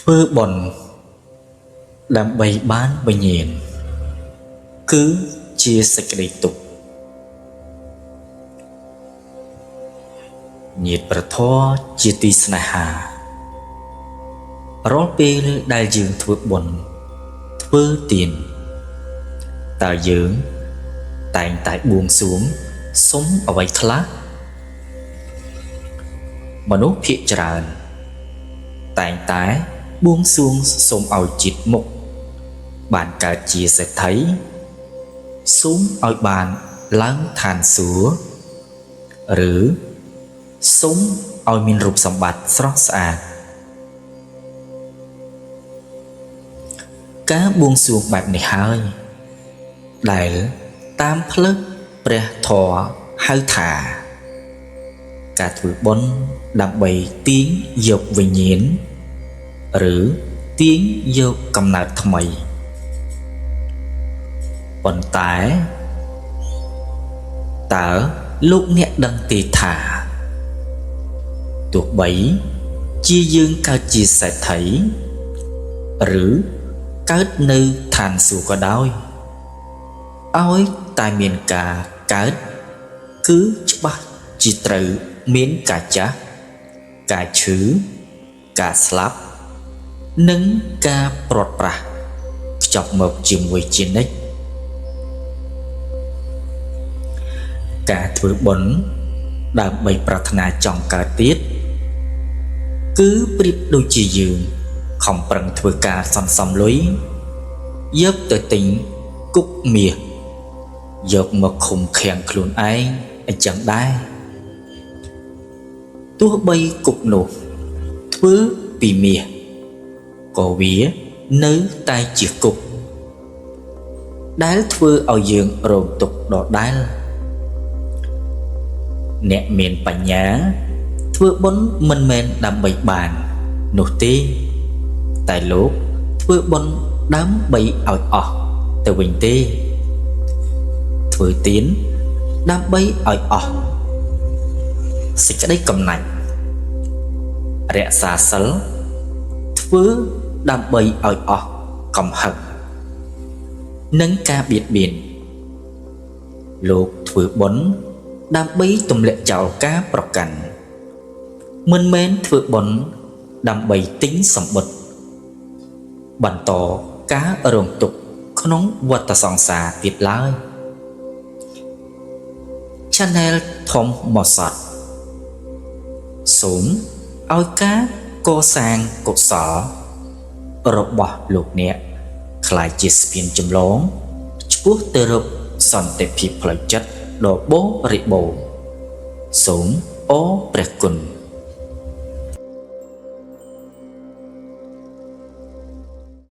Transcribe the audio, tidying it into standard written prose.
ធ្វើបុណ្យដើម្បីបានវិញ្ញាណគឺជាសេចក្តីទុក្ខញាតិប្រធរជាទីស្នេហារាល់ពេលដែលយើងធ្វើបុណ្យធ្វើទានតើយើងតែងតែបួងសួងសុំអ្វីខ្លះមនុស្សភាគច្រើនតែងតែបួងសួងសូមឲ្យជាតិមុខបានកើតជាសេដ្ឋីសូមឲ្យបានឡើងឋានសួគ៌ឬសូមឲ្យមានរូបសម្បត្តិស្រស់ស្អាតការបួងសួងបែបនេះហើយដែលតាមផ្លូវព្រះធម៌ហៅថាការធ្វើបុណ្យដើម្បីទាញយកវិញ្ញាណឬទាញយកកំណើតថ្មីប៉ុន្តែតើលោកអ្នកដឹងទេថាទោះបីជាយើងកើតជាសេដ្ឋីឬកើតនៅឋានសួគ៌ក៏ដោយឲ្យតែមានការកើតគឺច្បាស់ជាត្រូវមានការចាស់ការឈឺការស្លាប់និងការព្រាត់ប្រាសខ្ជាប់មកជាមួយជានិច្ចការធ្វើបុណ្យដើម្បីប្រាថ្នាចង់កើតទៀតគឺប្រៀបដូចជាយើងខំប្រឹងធ្វើការសន្សំលុយយកទៅទិញគុកមាសយកមកឃុំឃាំងខ្លួនឯងអញ្ចឹងដែរទោះបីគុកនោះធ្វើពីមាសក៏វានៅតែជាគុកដែលធ្វើឲ្យយើងរងទុក្ខដដែលអ្នកមានបញ្ញាធ្វើបុណ្យមិនមែនដើម្បីបាននោះទេតែលោកធ្វើបុណ្យដើម្បីឲ្យអស់ទៅវិញទេធ្វើទានដើម្បីឲ្យអស់សេចក្តីកំណាច់រក្សាសិលធ្វើដើម្បីឲ្យអស់កំហឹងនិងការបៀតបៀនលោកធ្វើបុណ្យដើម្បីទម្លាក់ចោលការប្រកាន់មិនមែនធ្វើបុណ្យដើម្បីទិញសម្បត្តិបន្តការរងទុក្ខក្នុងវដ្តសង្សារទៀតឡើយ Channel ធំមកសត់សូមឲ្យការកសាងកុសលរបស់លោកអ្នកក្លាយជាស្ពានចម្លងឆ្ពោះទៅរកសន្តិភាពផ្លូវចិត្តដ៏បរិបូរណ៍សូមអរព្រះគុណ